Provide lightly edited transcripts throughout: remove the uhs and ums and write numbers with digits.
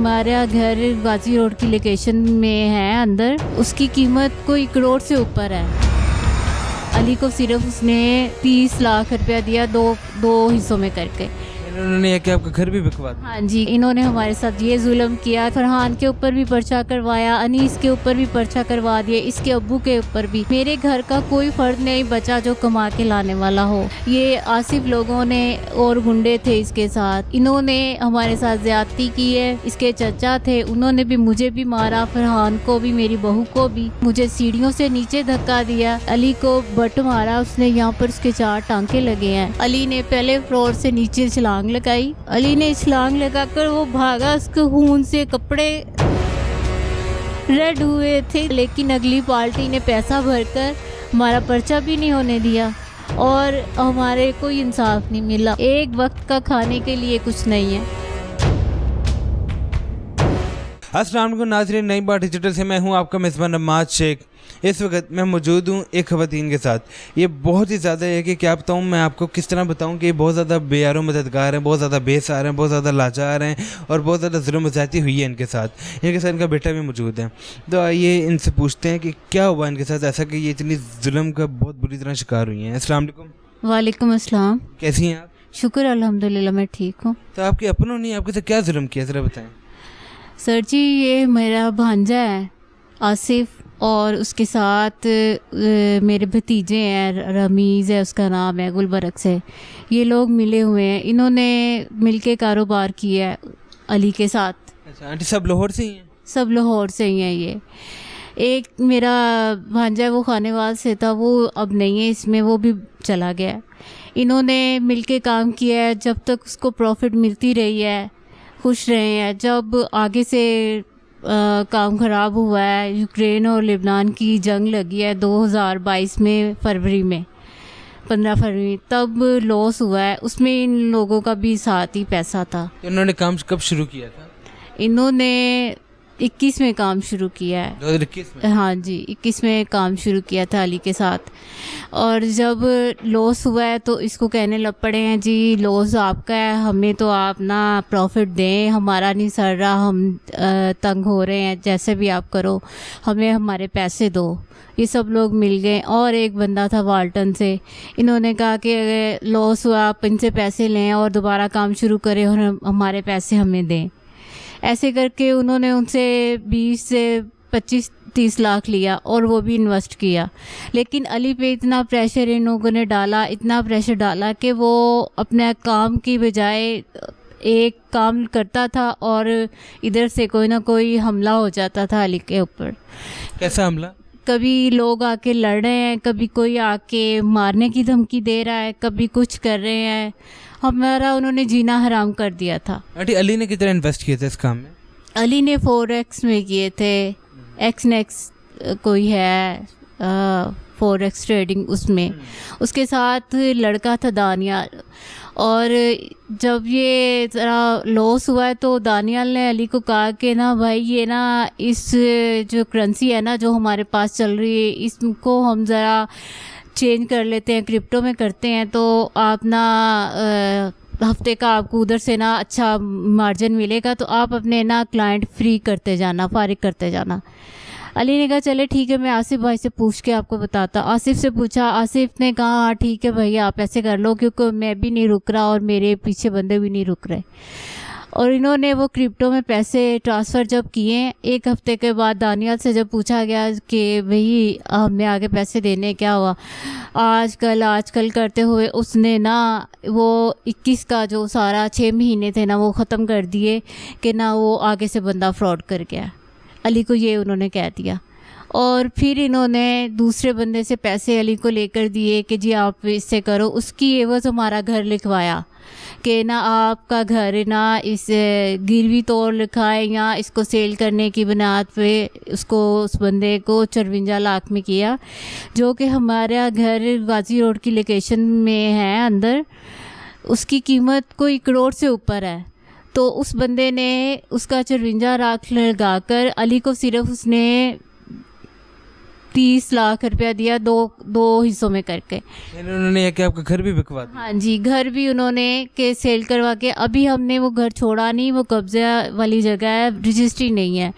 ہمارا گھر غازی روڈ کی لوکیشن میں ہے اندر، اس کی قیمت کوئی کروڑ سے اوپر ہے۔ علی کو صرف اس نے 30 لاکھ روپیہ دیا، دو حصوں میں کر کے۔ انہوں نے یہ کہ آپ کا گھر بھی بکوا دیا؟ ہاں جی، انہوں نے ہمارے ساتھ یہ ظلم کیا، فرحان کے اوپر بھی پرچہ کروایا، انیس کے اوپر بھی پرچہ کروا دیا، اس کے ابو کے اوپر بھی۔ میرے گھر کا کوئی فرد نہیں بچا جو کما کے لانے والا ہو۔ یہ آصف لوگوں نے اور گنڈے تھے اس کے ساتھ، انہوں نے ہمارے ساتھ زیادتی کی ہے۔ اس کے چچا تھے، انہوں نے بھی مجھے بھی مارا، فرحان کو بھی، میری بہو کو بھی۔ مجھے سیڑھیوں سے نیچے دھکا دیا، علی کو بٹ مارا اس نے، یہاں پر اس کے 4 ٹانکے لگے ہیں۔ علی نے پہلے فلور سے نیچے چھلانگ لگائی، علی نے چھلانگ لگا کر وہ بھاگا، اس کے خون سے کپڑے ریڈ ہوئے تھے، لیکن اگلی پارٹی نے پیسہ بھر کر ہمارا پرچہ بھی نہیں ہونے دیا اور ہمارے کوئی انصاف نہیں ملا۔ ایک وقت کا کھانے کے لیے کچھ نہیں ہے۔ السلام علیکم ناظرین، نئی بات ڈیجیٹل سے میں ہوں آپ کا میزبان عماد شیخ۔ اس وقت میں موجود ہوں ایک خواتین کے ساتھ۔ یہ بہت ہی زیادہ ہے کہ کیا بتاؤں، میں آپ کو کس طرح بتاؤں کہ یہ بہت زیادہ بے یار و مددگار ہیں، بہت زیادہ بے سہارا ہیں، بہت زیادہ لاچار ہیں اور بہت زیادہ ظلم و زیادتی ہوئی ہے ان کے ساتھ۔ ان کا بیٹا بھی موجود ہے، تو آئیے ان سے پوچھتے ہیں کہ کیا ہوا ان کے ساتھ ایسا کہ یہ اتنی ظلم کا بہت بری طرح شکار ہوئی ہیں۔ السلام علیکم۔ وعلیکم السلام۔ کیسی ہیں آپ؟ شکر الحمدللہ میں ٹھیک ہوں۔ تو آپ کے اپنوں نے آپ کے ساتھ کیا ظلم کیا، ذرا بتائیں۔ سر جی، یہ میرا بھانجا ہے آصف، اور اس کے ساتھ میرے بھتیجے ہیں، رمیز ہے اس کا نام ہے، گلبرگ سے۔ یہ لوگ ملے ہوئے ہیں، انہوں نے مل کے کاروبار کیا ہے علی کے ساتھ۔ اچھا آنٹی، سب لاہور سے ہی ہیں؟ سب لاہور سے ہی ہیں۔ یہ ایک میرا بھانجا ہے وہ خانے وال سے تھا، وہ اب نہیں ہے اس میں، وہ بھی چلا گیا۔ انہوں نے مل کے کام کیا ہے، جب تک اس کو پروفٹ ملتی رہی ہے خوش رہے ہیں۔ جب آگے سے کام خراب ہوا ہے، یوکرین اور لبنان کی جنگ لگی ہے 2022 میں فروری میں، 15 فروری، تب لاس ہوا ہے، اس میں ان لوگوں کا بھی ساتھ ہی پیسہ تھا۔ انہوں نے کام کب شروع کیا تھا؟ انہوں نے 21 میں کام شروع کیا ہے۔ 2021 میں؟ ہاں جی، 21 میں کام شروع کیا تھا علی کے ساتھ، اور جب لاس ہوا ہے تو اس کو کہنے لگ پڑے ہیں جی لاس آپ کا ہے، ہمیں تو آپ نا پروفٹ دیں، ہمارا نہیں سر رہا، ہم تنگ ہو رہے ہیں، جیسے بھی آپ کرو ہمیں ہمارے پیسے دو۔ یہ سب لوگ مل گئے، اور ایک بندہ تھا والٹن سے، انہوں نے کہا کہ لاس ہوا آپ ان سے پیسے لیں اور دوبارہ کام شروع کریں اور ہمارے پیسے ہمیں دیں۔ ایسے کر کے انہوں نے ان سے 20 سے 25-30 لاکھ لیا اور وہ بھی انویسٹ کیا۔ لیکن علی پہ اتنا پریشر ان لوگوں نے ڈالا، اتنا پریشر ڈالا کہ وہ اپنے کام کی بجائے ایک کام کرتا تھا اور ادھر سے کوئی نہ کوئی حملہ ہو جاتا تھا علی کے اوپر۔ کیسا حملہ؟ کبھی لوگ آ کے لڑ رہے ہیں، کبھی کوئی آ کے مارنے کی دھمکی دے رہا ہے، کبھی کچھ کر رہے ہیں، ہمارا انہوں نے جینا حرام کر دیا تھا۔ آنٹی، علی نے کتنا انویسٹ کیا تھا اس کام میں؟ علی نے 4x میں کیے تھے، ایکس نیکس کوئی ہے 4x ٹریڈنگ، اس میں اس کے ساتھ لڑکا تھا دانیال۔ اور جب یہ ذرا لاس ہوا ہے تو دانیال نے علی کو کہا کہ نا بھائی یہ نا اس جو کرنسی ہے نا جو ہمارے پاس چل رہی ہے، اس کو ہم ذرا چینج کر لیتے ہیں، کرپٹو میں کرتے ہیں، تو آپ نا ہفتے کا آپ کو ادھر سے نا اچھا مارجن ملے گا، تو آپ اپنے نا کلائنٹ فری کرتے جانا، فارغ کرتے جانا۔ علی نے کہا چلے ٹھیک ہے، میں آصف بھائی سے پوچھ کے آپ کو بتاتا۔ آصف سے پوچھا، آصف نے کہا ہاں ٹھیک ہے بھائی آپ ایسے کر لو، کیونکہ میں بھی نہیں رک رہا اور میرے پیچھے بندے بھی نہیں رک رہے۔ اور انہوں نے وہ کرپٹو میں پیسے ٹرانسفر جب کیے، ایک ہفتے کے بعد دانیال سے جب پوچھا گیا کہ بھئی ہمیں آگے پیسے دینے، کیا ہوا آج کل کرتے ہوئے اس نے نا وہ 21 کا جو سارا 6 مہینے تھے نا وہ ختم کر دیے کہ نا وہ آگے سے بندہ فراڈ کر گیا۔ علی کو یہ انہوں نے کہہ دیا، اور پھر انہوں نے دوسرے بندے سے پیسے علی کو لے کر دیے کہ جی آپ اس سے کرو، اس کی عوض ہمارا گھر لکھوایا کہ نا آپ کا گھر نا اس گروی طور لکھا ہے، یا اس کو سیل کرنے کی بنیاد پہ اس بندے کو 54 لاکھ میں کیا، جو کہ ہمارا گھر غازی روڈ کی لوکیشن میں ہے اندر، اس کی قیمت کوئی کروڑ سے اوپر ہے۔ تو اس بندے نے اس کا 54 لاکھ لگا کر علی کو صرف اس نے 30 लाख रुपया दिया, दो हिस्सों में करके। उन्होंने कि आपका घर भी बिकवा दिया? हाँ जी, घर भी उन्होंने के सेल करवा के, अभी हमने वो घर छोड़ा नहीं, वो कब्जा वाली जगह है, रजिस्ट्री नहीं है।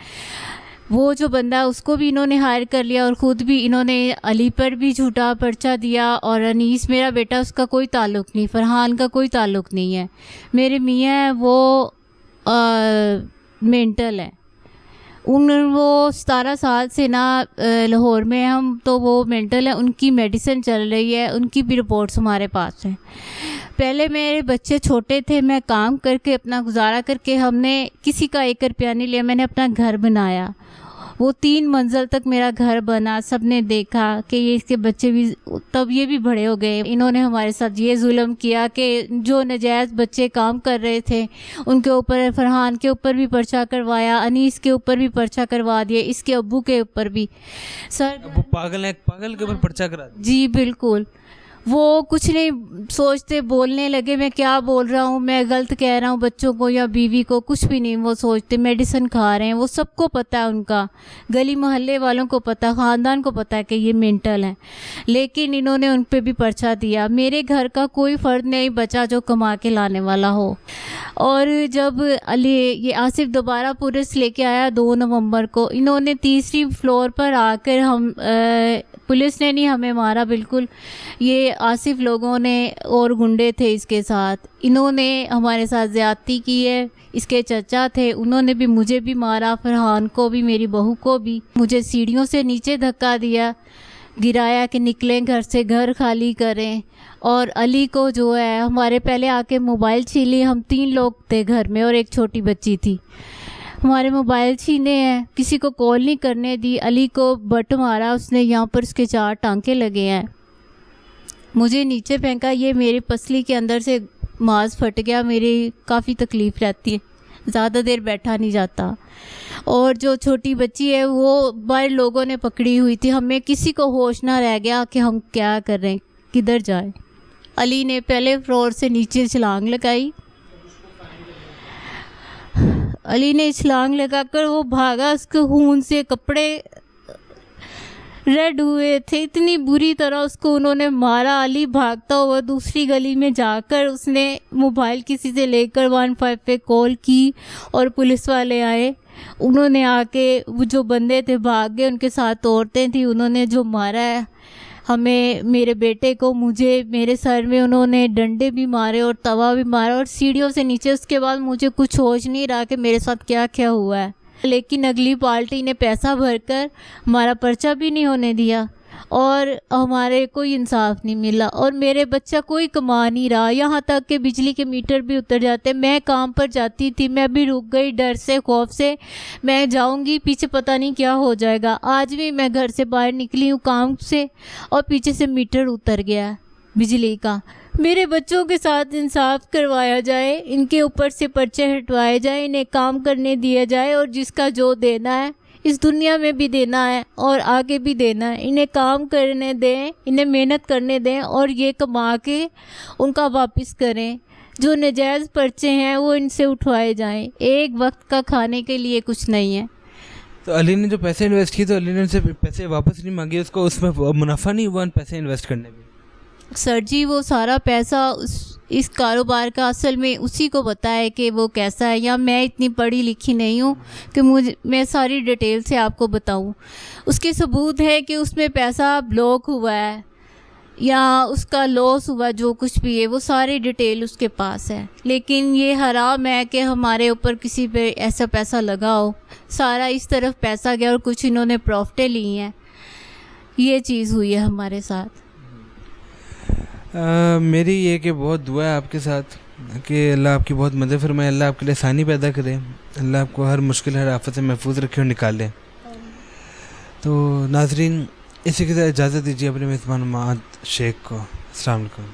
वो जो बंदा उसको भी इन्होंने हायर कर लिया और ख़ुद भी इन्होंने अली पर भी झूठा पर्चा दिया। और अनीस मेरा बेटा, उसका कोई ताल्लुक़ नहीं, फरहान का कोई ताल्लुक़ नहीं है। मेरे मियाँ हैं वो मेंटल है। वो 17 साल से ना लाहौर में हम, तो वो मेंटल है, उनकी मेडिसिन चल रही है, उनकी भी रिपोर्ट्स हमारे पास हैं। पहले मेरे बच्चे छोटे थे, मैं काम करके अपना गुजारा करके, हमने किसी का 1 रुपया नहीं लिया, मैंने अपना घर बनाया। वो 3 मंजिल तक मेरा घर बना, सबने देखा कि ये इसके बच्चे भी, तब ये भी बड़े हो गए। इन्होंने हमारे साथ ये जुल्म किया कि जो नजायज़ बच्चे काम कर रहे थे उनके ऊपर, फरहान के ऊपर भी पर्चा करवाया, अनीस के ऊपर भी पर्चा करवा दिए, इसके अब्बू के ऊपर भी। सर वो पागल है, पागल के ऊपर पर्चा करा दिया? जी बिल्कुल। वो कुछ नहीं सोचते, बोलने लगे मैं क्या बोल रहा हूँ, मैं गलत कह रहा हूँ बच्चों को या बीवी को, कुछ भी नहीं वो सोचते। मेडिसिन खा रहे हैं, वो सबको पता है, उनका गली मोहल्ले वालों को पता, ख़ानदान को पता है कि ये मेंटल हैं, लेकिन इन्होंने उन पे भी पर्चा दिया। मेरे घर का कोई फ़र्द नहीं बचा जो कमा के लाने वाला हो। और जब ये आसिफ दोबारा पुलिस लेके आया 2 नवंबर को, इन्होंने 3री फ्लोर पर आकर, हम पुलिस ने नहीं हमें मारा बिल्कुल, ये आसिफ लोगों ने और गुंडे थे इसके साथ, इन्होंने हमारे साथ ज़्यादती की है। इसके चचा थे, उन्होंने भी मुझे भी मारा, फरहान को भी, मेरी बहू को भी। मुझे सीढ़ियों से नीचे धक्का दिया, गिराया कि निकलें घर से, घर खाली करें। और अली को जो है हमारे पहले आके मोबाइल छीन ली, हम 3 लोग थे घर में और एक छोटी बच्ची थी, हमारे मोबाइल छीने हैं, किसी को कॉल नहीं करने दी। अली को बट मारा उसने, यहाँ पर उसके 4 टांके लगे हैं। मुझे नीचे फेंका, ये मेरी पसली के अंदर से मांस फट गया, मेरी काफ़ी तकलीफ़ रहती है, ज़्यादा देर बैठा नहीं जाता। और जो छोटी बच्ची है वो बाहर लोगों ने पकड़ी हुई थी, हमें किसी को होश ना रह गया कि हम क्या कर रहे हैं, किधर जाएं। अली ने पहले फ्लोर से नीचे छलांग लगाई, अली ने छलांग लगाकर वो भागा, उसके खून से कपड़े रेड हुए थे, इतनी बुरी तरह उसको उन्होंने मारा। अली भागता हुआ दूसरी गली में जाकर उसने मोबाइल किसी से लेकर 15 पे कॉल की और पुलिस वाले आए। उन्होंने आके, वो जो बंदे थे भाग गए, उनके साथ औरतें थी, उन्होंने जो मारा है हमें, मेरे बेटे को, मुझे, मेरे सर में उन्होंने डंडे भी मारे और तवा भी मारा और सीढ़ियों से नीचे। उसके बाद मुझे कुछ होश नहीं रहा कि मेरे साथ क्या क्या हुआ है, लेकिन अगली पार्टी ने पैसा भरकर हमारा पर्चा भी नहीं होने दिया और हमारे कोई इंसाफ नहीं मिला। और मेरे बच्चा कोई कमा नहीं रहा, यहाँ तक कि बिजली के मीटर भी उतर जाते। मैं काम पर जाती थी, मैं भी रुक गई डर से, खौफ से, मैं जाऊँगी पीछे पता नहीं क्या हो जाएगा। आज भी मैं घर से बाहर निकली हूँ काम से और पीछे से मीटर उतर गया बिजली का। मेरे बच्चों के साथ इंसाफ करवाया जाए, इनके ऊपर से पर्चे हटवाए जाए, इन्हें काम करने दिया जाए और जिसका जो देना है इस दुनिया में भी देना है और आगे भी देना है, इन्हें काम करने दें, इन्हें मेहनत करने दें और ये कमा के उनका वापस करें। जो नाजायज़ पर्चे हैं वो इनसे उठवाए जाएं, एक वक्त का खाने के लिए कुछ नहीं है। तो अली ने जो पैसे इन्वेस्ट किए, तो अली ने उनसे पैसे वापस नहीं मांगे, उसको उसमें मुनाफा नहीं हुआ पैसे इन्वेस्ट करने में? सर जी, वो सारा पैसा इस कारोबार का असल में उसी को पता है कि वो कैसा है, या मैं इतनी पढ़ी लिखी नहीं हूँ कि मैं सारी डिटेल से आपको बताऊँ। उसके सबूत है कि उसमें पैसा ब्लॉक हुआ है या उसका लॉस हुआ, जो कुछ भी है वो सारी डिटेल उसके पास है। लेकिन ये हराम है कि हमारे ऊपर किसी पे ऐसा पैसा लगा हो, सारा इस तरफ पैसा गया और कुछ इन्होंने प्रॉफिटें ली हैं, ये चीज़ हुई है हमारे साथ। मेरी ये कि बहुत दुआ है आपके साथ कि अल्लाह आपकी बहुत मदद फरमाए, अल्लाह आपके लिए आसानी पैदा करे, अल्लाह आपको हर मुश्किल, हर आफत से महफूज रखे और निकाले। तो नाजरीन, इसी के साथ इजाज़त दीजिए अपने मेज़बान माद शेख को। अस्सलाम वालेकुम।